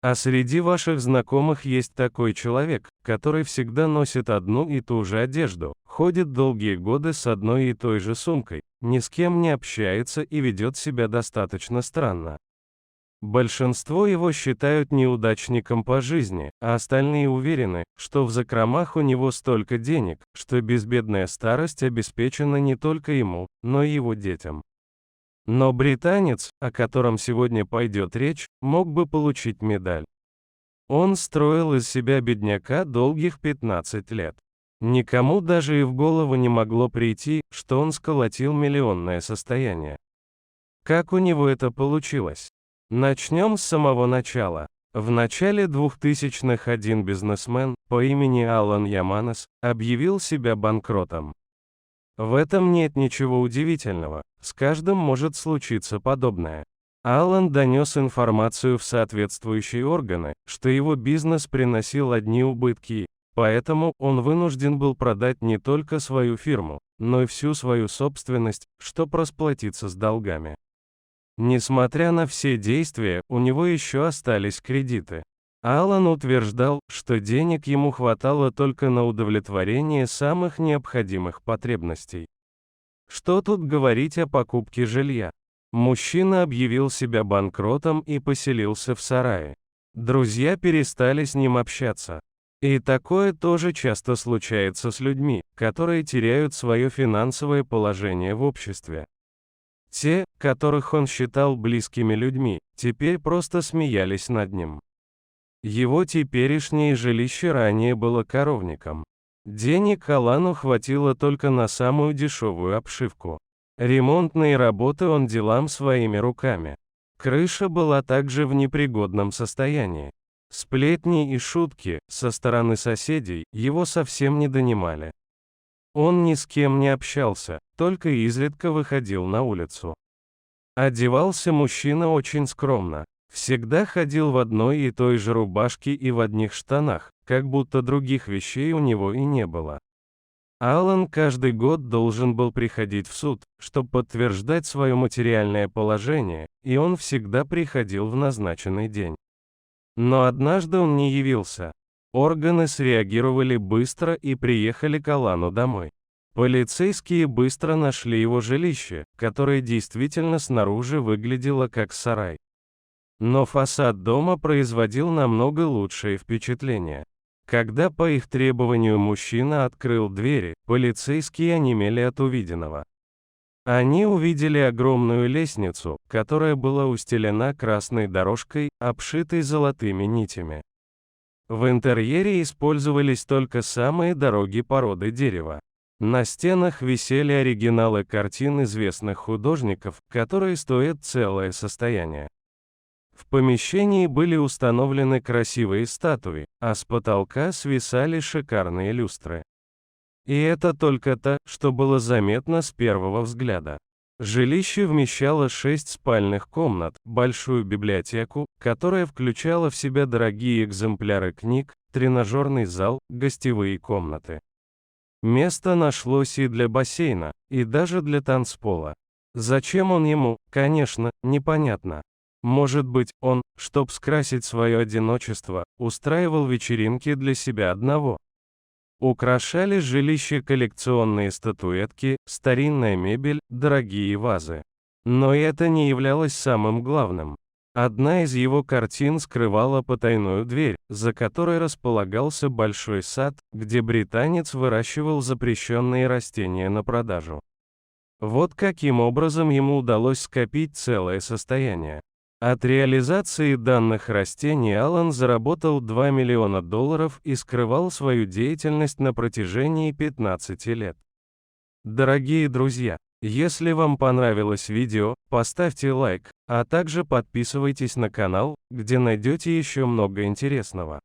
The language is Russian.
А среди ваших знакомых есть такой человек, который всегда носит одну и ту же одежду, ходит долгие годы с одной и той же сумкой, ни с кем не общается и ведет себя достаточно странно. Большинство его считают неудачником по жизни, а остальные уверены, что в закромах у него столько денег, что безбедная старость обеспечена не только ему, но и его детям. Но британец, о котором сегодня пойдет речь, мог бы получить медаль. Он строил из себя бедняка долгих 15 лет. Никому даже и в голову не могло прийти, что он сколотил миллионное состояние. Как у него это получилось? Начнем с самого начала. В начале 2000-х один бизнесмен по имени Алан Яманес объявил себя банкротом. В этом нет ничего удивительного, с каждым может случиться подобное. Алан донес информацию в соответствующие органы, что его бизнес приносил одни убытки, поэтому он вынужден был продать не только свою фирму, но и всю свою собственность, чтобы расплатиться с долгами. Несмотря на все действия, у него еще остались кредиты. Алан утверждал, что денег ему хватало только на удовлетворение самых необходимых потребностей. Что тут говорить о покупке жилья? Мужчина объявил себя банкротом и поселился в сарае. Друзья перестали с ним общаться. И такое тоже часто случается с людьми, которые теряют свое финансовое положение в обществе. Те, которых он считал близкими людьми, теперь просто смеялись над ним. Его теперешнее жилище ранее было коровником. Денег Алану хватило только на самую дешевую обшивку. Ремонтные работы он делал своими руками. Крыша была также в непригодном состоянии. Сплетни и шутки со стороны соседей его совсем не донимали. Он ни с кем не общался, только изредка выходил на улицу. Одевался мужчина очень скромно. Всегда ходил в одной и той же рубашке и в одних штанах, как будто других вещей у него и не было. Алан каждый год должен был приходить в суд, чтобы подтверждать свое материальное положение, и он всегда приходил в назначенный день. Но однажды он не явился. Органы среагировали быстро и приехали к Алану домой. Полицейские быстро нашли его жилище, которое действительно снаружи выглядело как сарай. Но фасад дома производил намного лучшее впечатление. Когда по их требованию мужчина открыл двери, полицейские онемели от увиденного. Они увидели огромную лестницу, которая была устелена красной дорожкой, обшитой золотыми нитями. В интерьере использовались только самые дорогие породы дерева. На стенах висели оригиналы картин известных художников, которые стоят целое состояние. В помещении были установлены красивые статуи, а с потолка свисали шикарные люстры. И это только то, что было заметно с первого взгляда. Жилище вмещало 6 спальных комнат, большую библиотеку, которая включала в себя дорогие экземпляры книг, тренажерный зал, гостевые комнаты. Место нашлось и для бассейна, и даже для танцпола. Зачем он ему, конечно, непонятно. Может быть, он, чтоб скрасить свое одиночество, устраивал вечеринки для себя одного. Украшали жилище коллекционные статуэтки, старинная мебель, дорогие вазы. Но это не являлось самым главным. Одна из его картин скрывала потайную дверь, за которой располагался большой сад, где британец выращивал запрещенные растения на продажу. Вот каким образом ему удалось скопить целое состояние. От реализации данных растений Алан заработал $2 миллиона и скрывал свою деятельность на протяжении 15 лет. Дорогие друзья, если вам понравилось видео, поставьте лайк, а также подписывайтесь на канал, где найдете еще много интересного.